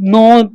9,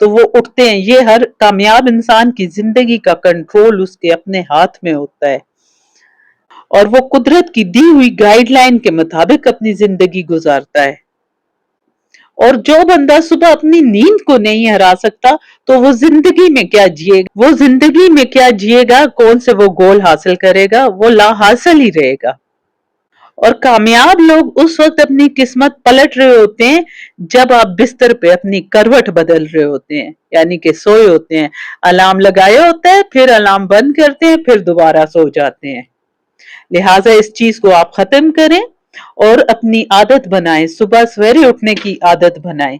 تو وہ اٹھتے ہیں. یہ ہر کامیاب انسان کی زندگی کا کنٹرول اس کے اپنے ہاتھ میں ہوتا ہے اور وہ قدرت کی دی ہوئی گائیڈ لائن کے مطابق اپنی زندگی گزارتا ہے. اور جو بندہ صبح اپنی نیند کو نہیں ہرا سکتا تو وہ زندگی میں کیا جیے گا؟ وہ زندگی میں کیا جیے گا؟ کون سے وہ گول حاصل کرے گا؟ وہ لا حاصل ہی رہے گا. اور کامیاب لوگ اس وقت اپنی قسمت پلٹ رہے ہوتے ہیں جب آپ بستر پہ اپنی کروٹ بدل رہے ہوتے ہیں، یعنی کہ سوئے ہوتے ہیں. الارم لگایا ہوتا ہے، پھر الارم بند کرتے ہیں، پھر دوبارہ سو جاتے ہیں. لہٰذا اس چیز کو آپ ختم کریں اور اپنی عادت بنائیں، صبح سویرے اٹھنے کی عادت بنائیں.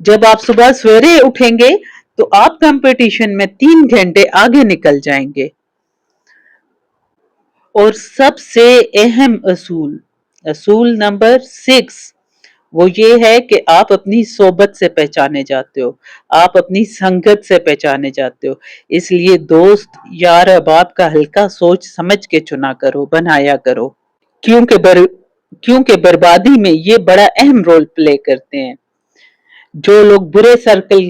جب آپ صبح سویرے اٹھیں گے تو آپ کمپٹیشن میں 3 گھنٹے آگے نکل جائیں گے. اور سب سے اہم اصول نمبر 6 وہ یہ ہے کہ آپ اپنی صحبت سے پہچانے جاتے ہو، آپ اپنی سنگت سے پہچانے جاتے ہو. اس لیے دوست یار احباب کا ہلکا سوچ سمجھ کے چنا کرو، بنایا کرو، کیونکہ بربادی میں یہ بڑا اہم رول پلے کرتے ہیں. جو لوگ برے سرکل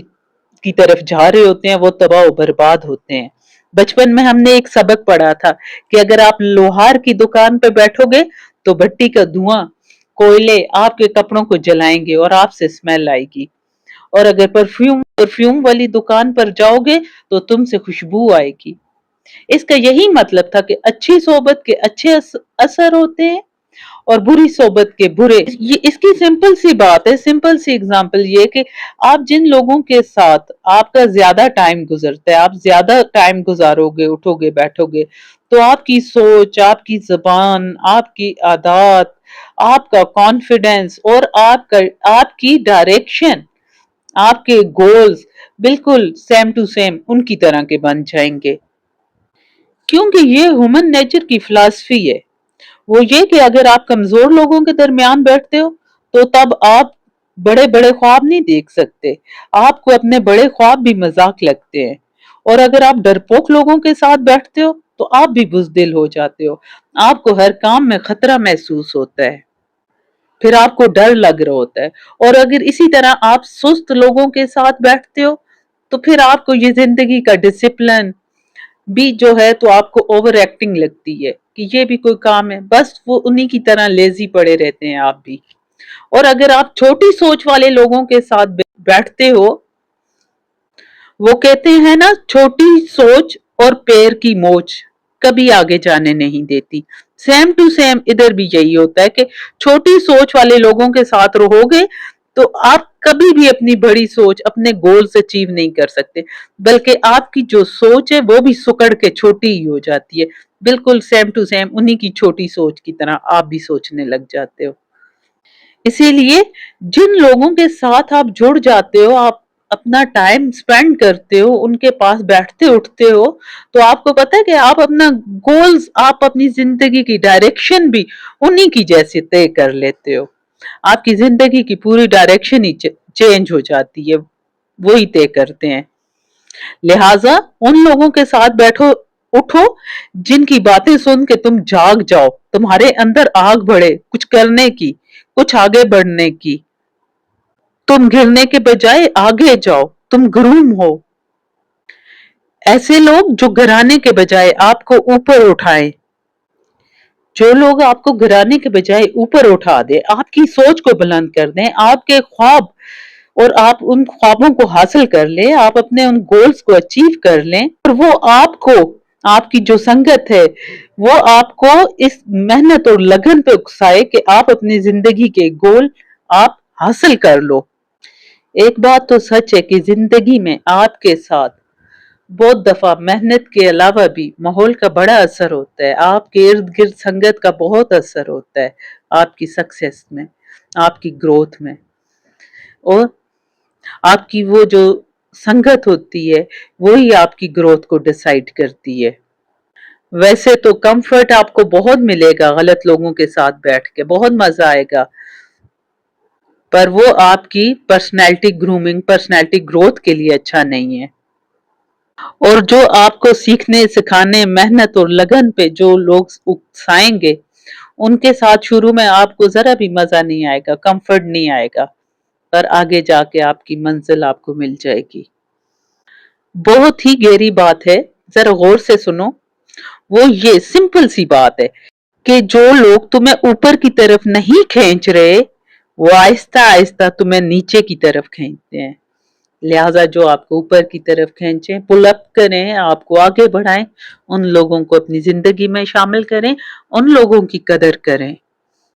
کی طرف جا رہے ہوتے ہیں وہ تباہ و برباد ہوتے ہیں. بچپن میں ہم نے ایک سبق پڑھا تھا کہ اگر آپ لوہار کی دکان پہ بیٹھو گے تو بھٹی کا دھواں، کوئلے آپ کے کپڑوں کو جلائیں گے اور آپ سے اسمیل آئے گی. اور اگر پرفیوم والی دکان پر جاؤ گے تو تم سے خوشبو آئے گی. اس کا یہی مطلب تھا کہ اچھی صحبت کے اچھے اثر ہوتے ہیں اور بری صحبت کے برے. یہ اس کی سمپل سی بات ہے، سمپل سی اگزامپل یہ کہ آپ جن لوگوں کے ساتھ آپ کا زیادہ ٹائم گزرتا ہے، آپ زیادہ ٹائم گزارو گے، اٹھو گے، بیٹھو گے، تو آپ کی سوچ، آپ کی زبان، آپ کی عادات، آپ کا کانفیڈنس اور آپ کی ڈائریکشن، آپ کے گولز بالکل سیم ٹو سیم ان کی طرح کے بن جائیں گے. کیونکہ یہ ہیومن نیچر کی فلسفی ہے. وہ یہ کہ اگر آپ کمزور لوگوں کے درمیان بیٹھتے ہو تو تب آپ بڑے بڑے خواب نہیں دیکھ سکتے، آپ کو اپنے بڑے خواب بھی مذاق لگتے ہیں. اور اگر آپ ڈرپوک لوگوں کے ساتھ بیٹھتے ہو تو آپ بھی بزدل ہو جاتے ہو، آپ کو ہر کام میں خطرہ محسوس ہوتا ہے، پھر آپ کو ڈر لگ رہا ہوتا ہے. اور اگر اسی طرح آپ سست لوگوں کے ساتھ بیٹھتے ہو تو پھر آپ کو یہ زندگی کا ڈسپلن بھی جو ہے تو آپ کو اوور ایکٹنگ لگتی ہے کہ یہ بھی کوئی کام ہے، بس وہ انہی کی طرح لیزی پڑے رہتے ہیں آپ بھی. اور اگر آپ چھوٹی سوچ والے لوگوں کے ساتھ بیٹھتے ہو، وہ کہتے ہیں نا چھوٹی سوچ اور پیر کی موچ کبھی آگے جانے نہیں دیتی. سیم ٹو سیم ادھر بھی یہی ہوتا ہے کہ چھوٹی سوچ والے لوگوں کے ساتھ رہو گے تو آپ کبھی بھی اپنی بڑی سوچ، اپنے گولز اچیو نہیں کر سکتے، بلکہ آپ کی جو سوچ ہے وہ بھی سکڑ کے چھوٹی ہی ہو جاتی ہے. بالکل سیم ٹو سیم انہی کی چھوٹی سوچ کی طرح آپ بھی سوچنے لگ جاتے ہو. اسی لیے جن لوگوں کے ساتھ آپ جڑ جاتے ہو، آپ اپنا ٹائم سپینڈ کرتے ہو، ان کے پاس بیٹھتے اٹھتے ہو، تو آپ کو پتا ہے کہ آپ اپنا گولز، آپ اپنی زندگی کی ڈائریکشن بھی انہی کی جیسے طے کر لیتے ہو. آپ کی زندگی کی پوری ڈائریکشن ہی چینج ہو جاتی ہے، وہی طے کرتے ہیں. لہٰذا ان لوگوں کے ساتھ اٹھو جن کی باتیں سن کے تم جاگ جاؤ، تمہارے اندر آگ بڑھے کچھ کرنے کی، کچھ آگے بڑھنے کی. تم گرنے کے بجائے آگے جاؤ، تم گروم ہو. ایسے لوگ جو گرانے کے بجائے آپ کو اوپر اٹھائیں، جو لوگ آپ کو گرانے کے بجائے اوپر اٹھا دیں، آپ کی سوچ کو بلند کر دیں، آپ کے خواب اور آپ ان خوابوں کو حاصل کر لیں، آپ اپنے ان گولز کو اچیو کر لیں، اور وہ آپ کی جو سنگت ہے وہ آپ کو اس محنت اور لگن پہ اکسائے کہ آپ اپنی زندگی کے گول آپ حاصل کر لو. ایک بات تو سچ ہے کہ زندگی میں آپ کے ساتھ بہت دفعہ محنت کے علاوہ بھی ماحول کا بڑا اثر ہوتا ہے، آپ کے ارد گرد سنگت کا بہت اثر ہوتا ہے آپ کی سکسیس میں، آپ کی گروتھ میں. اور آپ کی وہ جو سنگت ہوتی ہے وہی آپ کی گروتھ کو ڈیسائیڈ کرتی ہے. ویسے تو کمفرٹ آپ کو بہت ملے گا غلط لوگوں کے ساتھ بیٹھ کے، بہت مزہ آئے گا، پر وہ آپ کی پرسنالٹی گرومنگ، پرسنالٹی گروتھ کے لیے اچھا نہیں ہے. اور جو آپ کو سیکھنے، سکھانے، محنت اور لگن پہ جو لوگ اکسائیں گے ان کے ساتھ شروع میں آپ کو ذرا بھی مزہ نہیں آئے گا، کمفرٹ نہیں آئے گا، اور آگے جا کے آپ کی منزل آپ کو مل جائے گی۔ بہت ہی گہری بات ہے، ذرا غور سے سنو۔ وہ یہ سمپل سی بات ہے کہ جو لوگ تمہیں اوپر کی طرف نہیں کھینچ رہے، وہ آہستہ آہستہ تمہیں نیچے کی طرف کھینچتے ہیں۔ لہٰذا جو آپ کو اوپر کی طرف کھینچیں، پل اپ کریں، آپ کو آگے بڑھائیں، ان لوگوں کو اپنی زندگی میں شامل کریں، ان لوگوں کی قدر کریں۔